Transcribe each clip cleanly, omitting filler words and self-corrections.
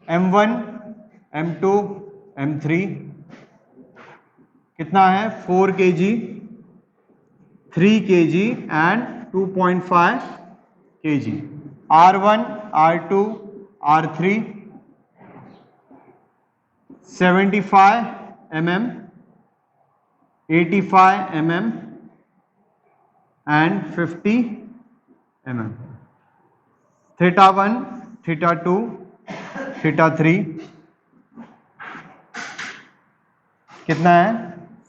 M1, M2, M3 कितना है 4 kg, 3 kg and 2.5 kg. R1, R2, R3 75 mm, 85 mm and 50 mm. Theta 1, theta 2, theta 3 कितना है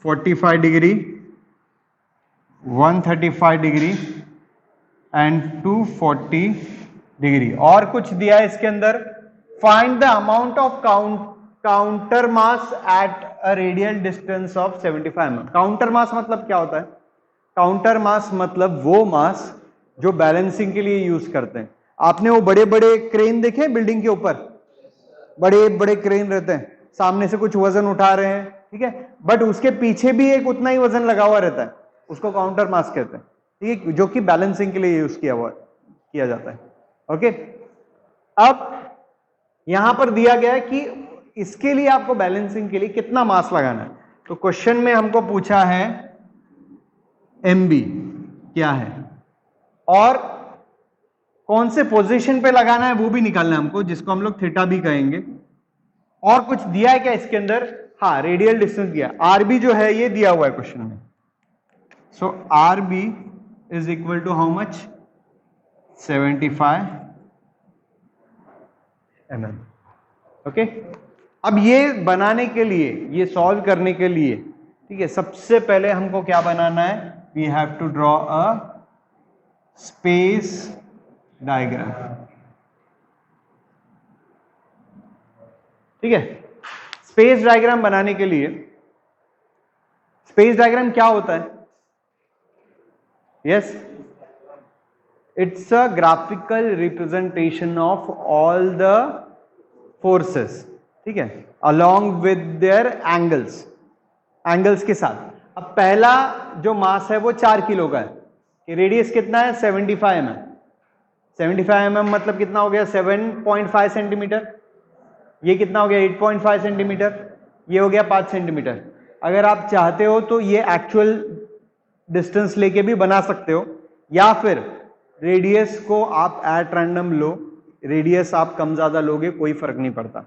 45 degree, 135 degree and 240 degree. और कुछ दिया है इसके अंदर. Find the amount of counter mass at a radial distance of 75 mm. Counter mass मतलब क्या होता है? काउंटर मास मतलब वो मास जो बैलेंसिंग के लिए यूज करते हैं. आपने वो बड़े बड़े क्रेन देखे बिल्डिंग के ऊपर, बड़े बड़े क्रेन रहते हैं, सामने से कुछ वजन उठा रहे हैं, ठीक है, बट उसके पीछे भी एक उतना ही वजन लगा हुआ रहता है, उसको काउंटर मास कहते हैं, ठीक है, जो कि बैलेंसिंग के लिए यूज किया जाता है. ओके, अब यहां पर दिया गया है कि इसके लिए आपको बैलेंसिंग के लिए कितना मास लगाना है. तो क्वेश्चन में हमको पूछा है MB क्या है और कौन से पोजीशन पे लगाना है वो भी निकालना है हमको, जिसको हम लोग थीटा भी कहेंगे. और कुछ दिया है क्या इसके अंदर? हाँ, रेडियल डिस्टेंस दिया. RB जो है ये दिया हुआ है क्वेश्चन में. So RB is equal to how much? 75 mm. Okay, अब ये बनाने के लिए, ये सॉल्व करने के लिए, ठीक है, सबसे पहले हमको क्या बनाना है? We have to draw a space diagram. ठीक है, स्पेस डायग्राम बनाने के लिए, स्पेस डायग्राम क्या होता है? Yes, it's a graphical representation of all the forces, ठीक है, along with their angles, angles के साथ. अब पहला जो मास है वो 4 किलो का है, कि रेडियस कितना है 75 mm. 75 mm मतलब कितना हो गया 7.5 सेंटीमीटर. ये कितना हो गया 8.5 सेंटीमीटर. ये हो गया 5 सेंटीमीटर. अगर आप चाहते हो तो ये एक्चुअल डिस्टेंस लेके भी बना सकते हो, या फिर रेडियस को आप एट रैंडम लो, रेडियस आप कम ज्यादा लोगे कोई फर्क नहीं पड़ता,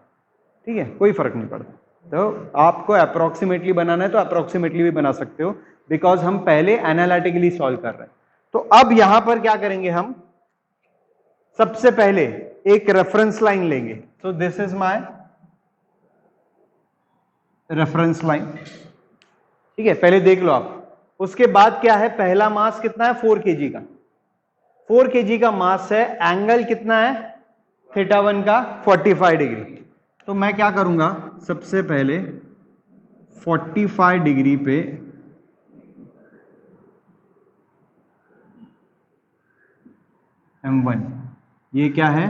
ठीक है, कोई फर्क नहीं पड़ता. तो आपको अप्रोक्सीमेटली बनाना है तो अप्रोक्सीमेटली भी बना सकते हो, बिकॉज हम पहले एनालिटिकली सॉल्व कर रहे हैं. तो अब यहां पर क्या करेंगे, हम सबसे पहले एक रेफरेंस लाइन लेंगे. सो this is my reference line, ठीक है, पहले देख लो आप. उसके बाद क्या है, पहला मास कितना है 4 kg का. 4 kg का मास है. एंगल कितना है थीटा 1 का 45 डिग्री. तो मैं क्या करूंगा, सबसे पहले 45 डिग्री पे M1, ये क्या है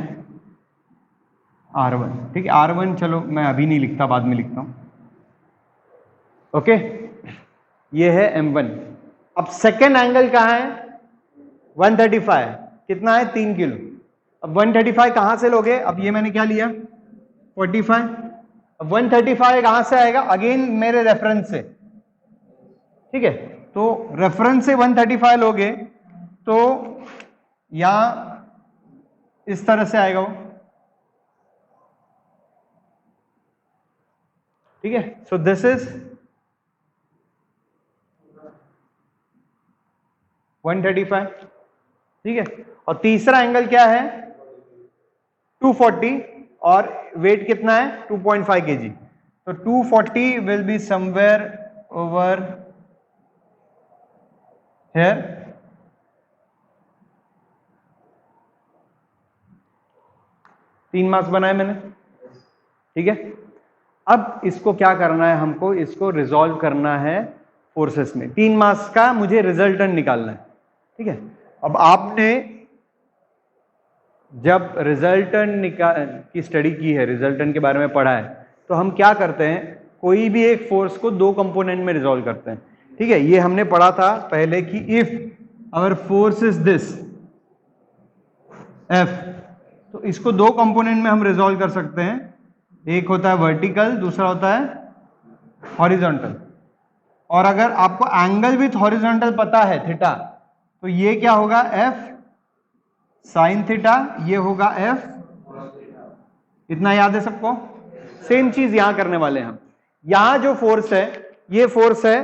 R1, ठीक है, R1 चलो मैं अभी नहीं लिखता, बाद में लिखता हूं. ओके, ये है M1. अब सेकेंड एंगल कहां है 135, कितना है 3 किलो. अब 135 कहां से लोगे? अब ये मैंने क्या लिया 45. अब 135 कहां से आएगा? अगेन मेरे रेफरेंस से, ठीक है, तो रेफरेंस से 135 लोगे तो यहां इस तरह से आएगा वो, ठीक है. सो दिस इज 135, ठीक है. और तीसरा एंगल क्या है 240, और वेट कितना है 2.5 kg. तो 240 will be somewhere over here. तीन मास बनाए मैंने, ठीक है. अब इसको क्या करना है, हमको इसको रिजॉल्व करना है फोर्सेस में. 3 मास का मुझे रिजल्टेंट निकालना है, ठीक है. अब आपने जब रिजल्टेंट की स्टडी की है, रिजल्टेंट के बारे में पढ़ा है, तो हम क्या करते हैं, कोई भी एक फोर्स को 2 कंपोनेंट में रिजॉल्व करते हैं, ठीक है. ये हमने पढ़ा था पहले कि if our force is this F, तो इसको 2 कंपोनेंट में हम रिजॉल्व कर सकते हैं. एक होता है वर्टिकल, दूसरा होता है हॉरिजॉन्टल। और अगर आपको एंगल विथ हॉरिजॉन्टल पता है थीटा, तो ये क्या होगा, एफ साइन थीटा, ये होगा एफ, इतना याद है सबको। सेम चीज यहां करने वाले हैं हम। यहां जो फोर्स है, ये फोर्स है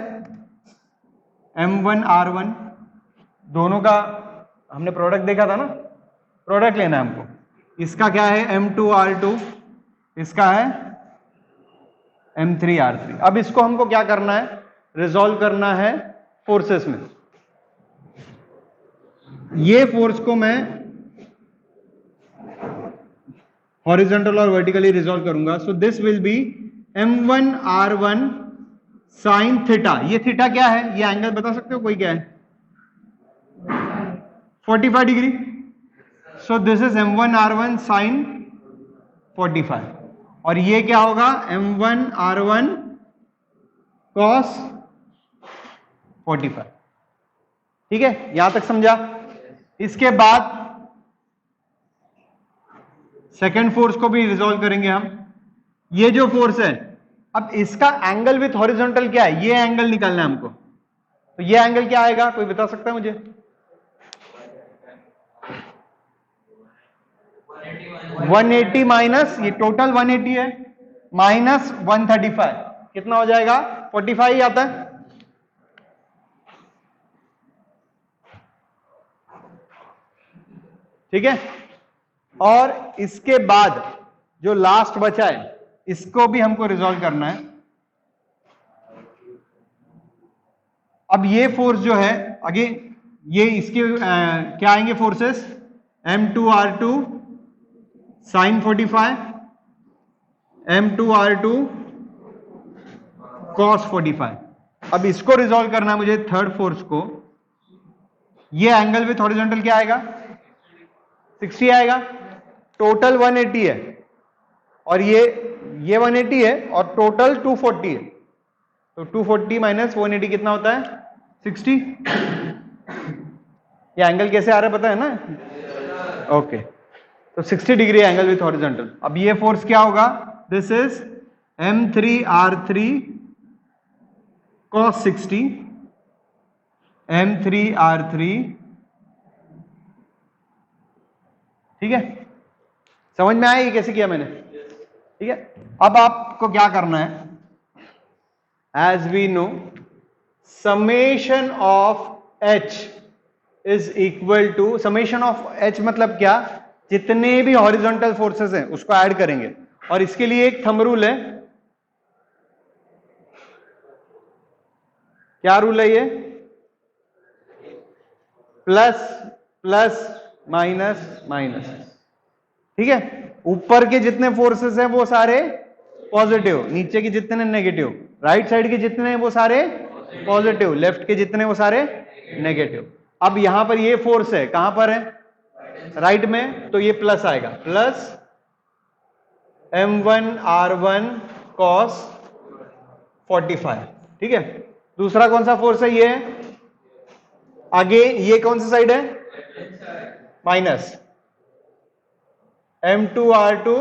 M1R1, दोनों का हमने प्रोडक्ट देखा था ना, प्रोडक्ट लेना है हमको। इसका क्या है M2R2, इसका है M3R3। अब इसको हमको क्या करना है, रिजॉल्व करना है फोर्सेस में। ये फोर्स को मैं हॉरिजॉन्टल और वर्टिकली रिजॉल्व करूंगा। So this will be M1R1 sine theta. ये थीटा क्या है, ये एंगल बता सकते हो कोई, क्या है, 45 degree. So this is M1R1 sine 45, और ये क्या होगा, M1R1 cos 45। ठीक है, यहां तक समझा। इसके बाद सेकेंड फोर्स को भी रिजॉल्व करेंगे हम। ये जो फोर्स है, अब इसका एंगल विथ हॉरिजॉन्टल क्या है, ये एंगल निकालना है हमको। तो ये एंगल क्या आएगा, कोई बता सकता है मुझे? 180 माइनस, ये टोटल 180 है, माइनस 135, कितना हो जाएगा, 45 ही आता है। ठीक है, और इसके बाद जो लास्ट बचा है, इसको भी हमको रिजॉल्व करना है। अब ये फोर्स जो है, आगे ये इसके क्या आएंगे forces, M2R2 sign 45, M2R2 cos 45। अब इसको रिजॉल्व करना है मुझे, थर्ड फोर्स को। ये एंगल विथ हॉरिजॉन्टल क्या आएगा, 60 आएगा। टोटल 180 है, और ये 180 है, और टोटल 240 है। तो 240 माइनस 180 कितना होता है, 60। ये एंगल कैसे आ रहा है पता है ना, ओके। तो 60 डिग्री एंगल विथ हॉरिजॉन्टल। अब ये फोर्स क्या होगा, this is M3R3 cos 60, M3R3। ठीक है, समझ में आया ये कैसे किया मैंने? ठीक है, अब आपको क्या करना है, as we know summation of H is equal to, summation of H मतलब क्या, जितने भी हॉरिजॉन्टल फोर्सेस हैं उसको ऐड करेंगे। और इसके लिए एक थंब रूल है, क्या रूल है ये, प्लस प्लस माइनस माइनस। ठीक है, ऊपर के जितने फोर्सेस हैं वो सारे पॉजिटिव, नीचे के जितने नेगेटिव, राइट साइड के जितने वो सारे पॉजिटिव, लेफ्ट के जितने वो सारे नेगेटिव। अब यहां पर ये फोर्स है, कहां पर है, राइट में, तो ये प्लस आएगा, प्लस M1R1 cos 45। ठीक है, दूसरा कौन सा फोर्स है, ये आगे, ये कौन सी साइड है, माइनस M2R2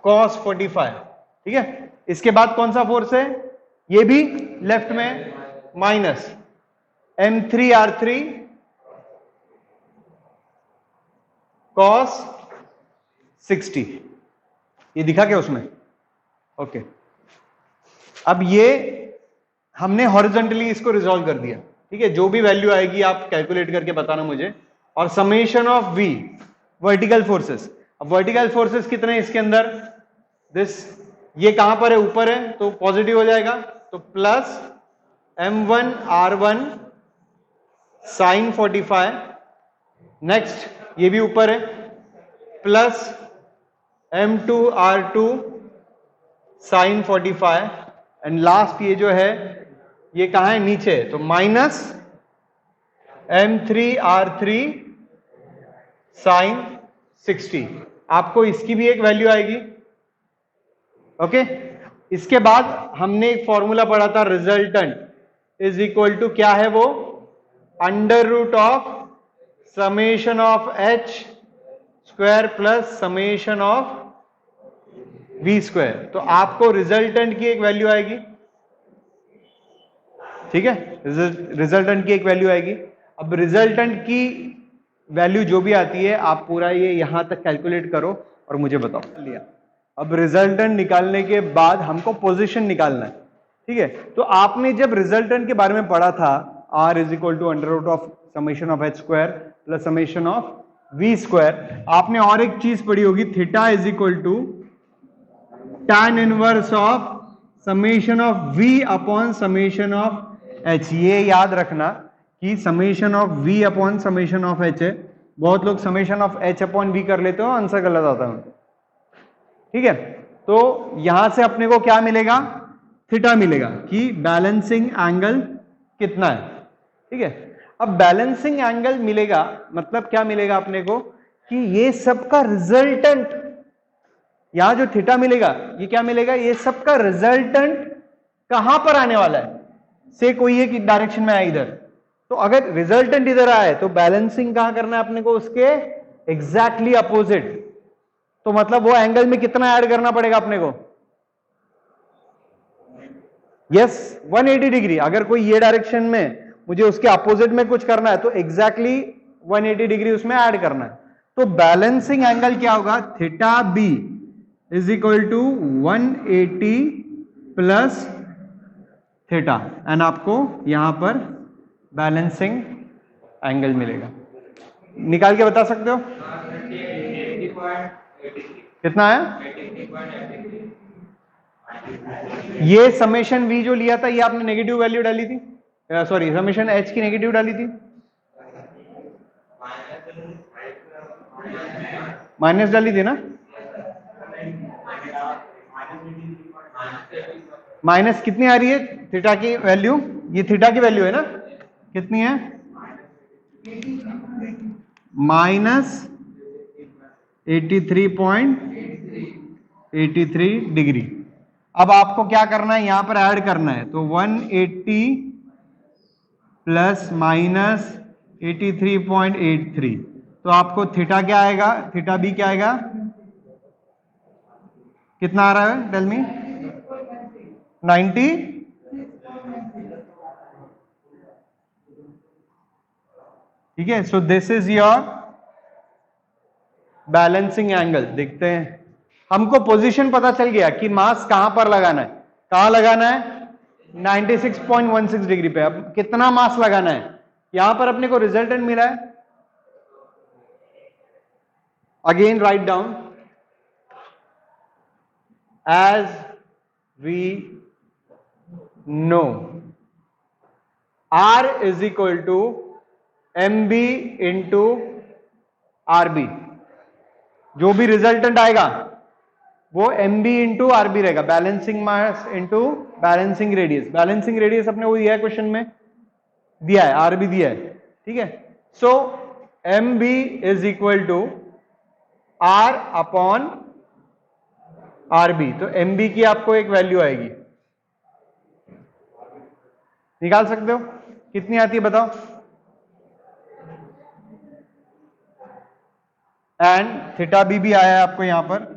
cos 45। ठीक है, इसके बाद कौन सा फोर्स है, ये भी लेफ्ट में, माइनस M3R3 cos 60। ये दिखा क्या उसमें, ओके। अब ये हमने हॉरिजॉन्टली इसको रिजॉल्व कर दिया। ठीक है, जो भी वैल्यू आएगी आप कैलकुलेट करके बताना मुझे। और summation of V vertical forces. अब वर्टिकल फोर्सेस कितने हैं इसके अंदर, दिस, ये कहां पर है, ऊपर है, तो पॉजिटिव हो जाएगा, तो प्लस M1R1 साइन 45। नेक्स्ट ये भी ऊपर है, plus M2R2 sign 45। And last ये जो है, ये कहां है, नीचे, तो माइनस M3R3 साइन 60। आपको इसकी भी एक वैल्यू आएगी, ओके। इसके बाद हमने एक फॉर्मूला पढ़ा था, रिजल्टेंट इज इक्वल टू, क्या है वो, under root of summation of H square plus summation of V square. तो आपको रिजल्टेंट की एक वैल्यू आएगी, ठीक है, रिजल्टेंट की एक वैल्यू आएगी। अब रिजल्टेंट की वैल्यू जो भी आती है आप पूरा ये यहां तक कैलकुलेट करो और मुझे बताओ। लिया, अब रिजल्टेंट निकालने के बाद हमको पोजीशन निकालना है, ठीक है। तो आपने जब रिजल्टेंट के बारे में पढ़ा था, r is equal to under root of summation of H square plus summation of V square, आपने और एक चीज पढ़ी होगी, theta is equal to tan inverse of summation of v upon summation of h। ये याद रखना कि summation of v upon summation of h है। बहुत लोग summation of h upon v कर लेते हो, आंसर गलत आता है, ठीक है। तो यहां से अपने को क्या मिलेगा, थीटा मिलेगा कि बैलेंसिंग एंगल कितना है, ठीक है। अब बैलेंसिंग एंगल मिलेगा मतलब क्या मिलेगा अपने को कि ये सबका रिजल्टेंट, यहां जो थीटा मिलेगा ये क्या मिलेगा, ये सबका रिजल्टेंट कहां पर आने वाला है, से कोई एक डायरेक्शन में आए इधर। तो अगर रिजल्टेंट इधर आए तो बैलेंसिंग कहां करना है अपने को, उसके एग्जैक्टली अपोजिट। तो मतलब वो एंगल में कितना ऐड करना पड़ेगा अपने को, यस 180 डिग्री। अगर कोई ये डायरेक्शन में मुझे उसके अपोजिट में कुछ करना है तो एग्जैक्टली 180 डिग्री उसमें ऐड करना है। तो बैलेंसिंग एंगल क्या होगा, theta B is equal to 180 plus theta, and आपको यहां पर बैलेंसिंग एंगल मिलेगा। निकाल के बता सकते हो कितना है। ये समेशन v जो लिया था ये आपने नेगेटिव वैल्यू डाली थी, सॉरी समेशन h की नेगेटिव डाली थी, माइनस डाली थी ना। माइनस कितनी आ रही है थीटा की वैल्यू, ये थीटा की वैल्यू है ना, कितनी है, माइनस 83.83 डिग्री। अब आपको क्या करना है, यहां पर ऐड करना है, तो 180 प्लस माइनस 83.83, तो आपको थीटा क्या आएगा, थीटा बी क्या आएगा, कितना आ रहा है टेल मी, 90। ठीक है, सो this is your balancing angle. देखते हैं, हमको पोजीशन पता चल गया कि मास कहां पर लगाना है, कहां लगाना है, 96.16 डिग्री पे। अब कितना मास लगाना है, यहां पर अपने को रिजल्टेंट मिला है, again write down as we know R is equal to M B into R B. जो भी रिजल्टेंट आएगा वो M B into R B रहेगा, balancing mass into balancing radius. Balancing radius अपने वो दिया है, क्वेश्चन में दिया है, आर बी दिया है, ठीक है। So M B is equal to R upon R B. तो एम बी की आपको एक वैल्यू आएगी, निकाल सकते हो, कितनी आती है बताओ, एंड थीटा बी भी आया है आपको यहां पर,